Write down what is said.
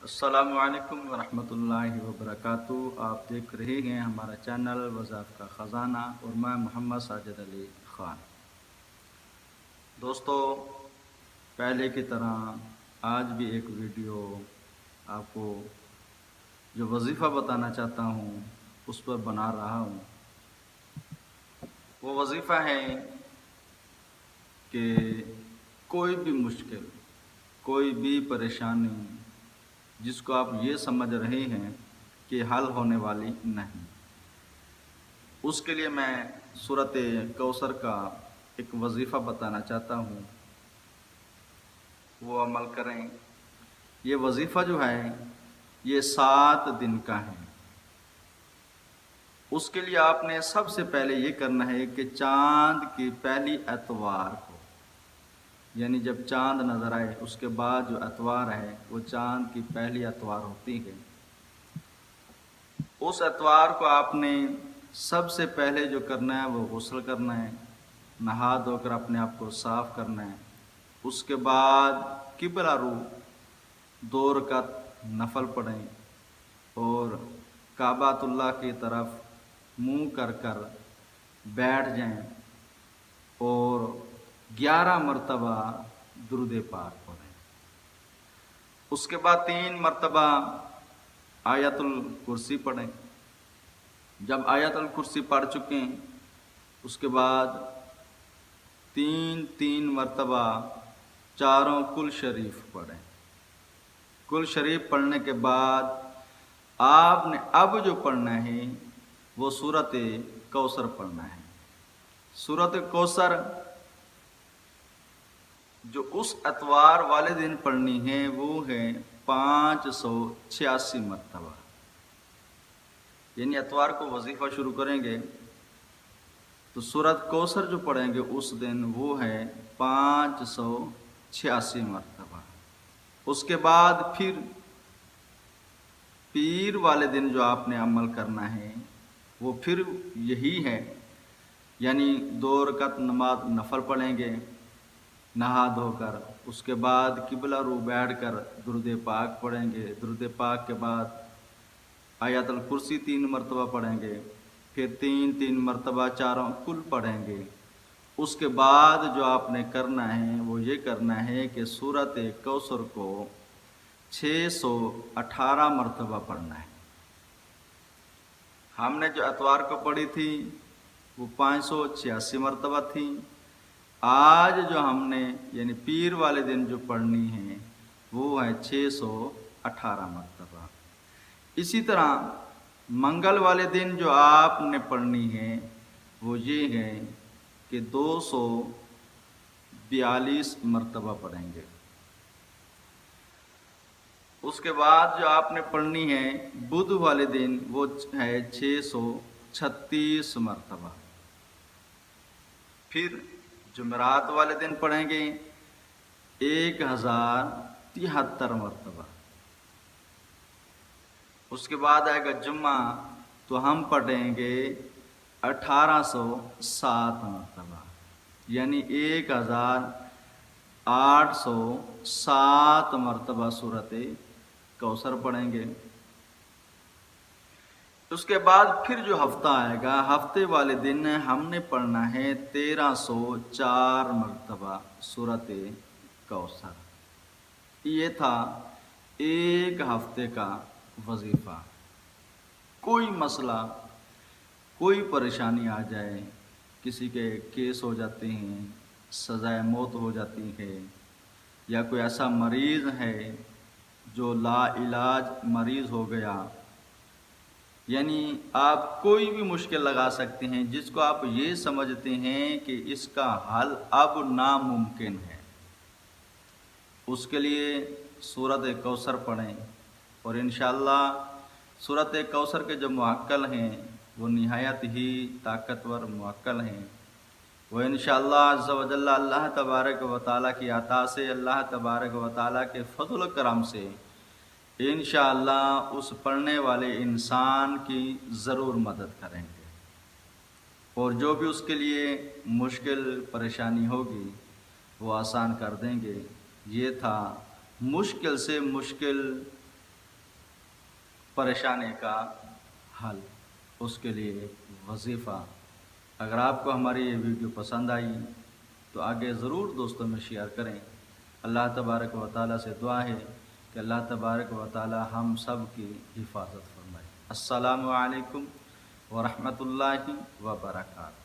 السلام علیکم ورحمۃ اللہ وبرکاتہ۔ آپ دیکھ رہے ہیں ہمارا چینل وظائف کا خزانہ اور میں محمد ساجد علی خان۔ دوستو، پہلے کی طرح آج بھی ایک ویڈیو آپ کو جو وظیفہ بتانا چاہتا ہوں اس پر بنا رہا ہوں۔ وہ وظیفہ ہے کہ کوئی بھی مشکل، کوئی بھی پریشانی جس کو آپ یہ سمجھ رہے ہیں کہ حل ہونے والی نہیں، اس کے لیے میں سورۃ کوثر کا ایک وظیفہ بتانا چاہتا ہوں، وہ عمل کریں۔ یہ وظیفہ جو ہے یہ 7 دن کا ہے۔ اس کے لیے آپ نے سب سے پہلے یہ کرنا ہے کہ چاند کی پہلی اتوار کو، یعنی جب چاند نظر آئے اس کے بعد جو اتوار ہے وہ چاند کی پہلی اتوار ہوتی ہے، اس اتوار کو آپ نے سب سے پہلے جو کرنا ہے وہ غسل کرنا ہے، نہا دھو کر اپنے آپ کو صاف کرنا ہے۔ اس کے بعد قبلہ رو 2 رکعت نفل پڑھیں اور کعبۃ اللہ کی طرف منہ کر کر بیٹھ جائیں اور 11 مرتبہ درود پاک پڑھیں۔ اس کے بعد 3 مرتبہ آیت الکرسی پڑھیں۔ جب آیت الکرسی پڑھ چکیں اس کے بعد 3 مرتبہ چاروں کل شریف پڑھیں۔ کل شریف پڑھنے کے بعد آپ نے اب جو پڑھنا ہے وہ سورۃ کوثر پڑھنا ہے۔ سورۃ کوثر جو اس اتوار والے دن پڑھنی ہے وہ ہے 586 مرتبہ، یعنی اتوار کو وظیفہ شروع کریں گے تو سورۃ کوثر جو پڑھیں گے اس دن وہ ہے 586 مرتبہ۔ اس کے بعد پھر پیر والے دن جو آپ نے عمل کرنا ہے وہ پھر یہی ہے، یعنی 2 رکعت نماز نفل پڑھیں گے نہا دھو کر۔ اس کے بعد قبلہ رو بیٹھ کر درود پاک پڑھیں گے۔ درود پاک کے بعد آیت الکرسی 3 مرتبہ پڑھیں گے، پھر 3 مرتبہ چاروں کل پڑھیں گے۔ اس کے بعد جو آپ نے کرنا ہے وہ یہ کرنا ہے کہ سورۃ کوثر کو 618 مرتبہ پڑھنا ہے۔ ہم نے جو اتوار کو پڑھی تھی وہ 586 مرتبہ تھی، آج جو ہم نے یعنی پیر والے دن جو پڑھنی ہے وہ ہے 618 مرتبہ۔ اسی طرح منگل والے دن جو آپ نے پڑھنی ہے وہ یہ ہے کہ 242 مرتبہ پڑھیں گے۔ اس کے بعد جو آپ نے پڑھنی ہے بدھ والے دن وہ ہے 636 مرتبہ۔ پھر جمعرات والے دن پڑھیں گے 1073 مرتبہ۔ اس کے بعد آئے گا جمعہ تو ہم پڑھیں گے 1807 مرتبہ، یعنی 1807 مرتبہ سورۃ کوثر پڑھیں گے۔ اس کے بعد پھر جو ہفتہ آئے گا، ہفتے والے دن ہم نے پڑھنا ہے 1304 مرتبہ سورۃ کوثر۔ یہ تھا ایک ہفتے کا وظیفہ۔ کوئی مسئلہ، کوئی پریشانی آ جائے، کسی کے کیس ہو جاتے ہیں، سزائے موت ہو جاتی ہے، یا کوئی ایسا مریض ہے جو لا علاج مریض ہو گیا، یعنی آپ کوئی بھی مشکل لگا سکتے ہیں جس کو آپ یہ سمجھتے ہیں کہ اس کا حل اب ناممکن ہے، اس کے لیے سورۃ کوثر پڑھیں۔ اور انشاءاللہ سورۃ کوثر کے جو معقل ہیں وہ نہایت ہی طاقتور معقل ہیں، وہ انشاءاللہ عز و جل اللہ تبارک و تعالیٰ کی عطا سے، اللہ تبارک و تعالیٰ کے فضل و کرم سے انشاءاللہ اس پڑھنے والے انسان کی ضرور مدد کریں گے، اور جو بھی اس کے لیے مشکل پریشانی ہوگی وہ آسان کر دیں گے۔ یہ تھا مشکل سے مشکل پریشانی کا حل، اس کے لیے وظیفہ۔ اگر آپ کو ہماری یہ ویڈیو پسند آئی تو آگے ضرور دوستوں میں شیئر کریں۔ اللہ تبارک و تعالیٰ سے دعا ہے کہ اللہ تبارک و تعالیٰ ہم سب کی حفاظت فرمائے۔ السلام علیکم ورحمۃ اللہ وبرکاتہ۔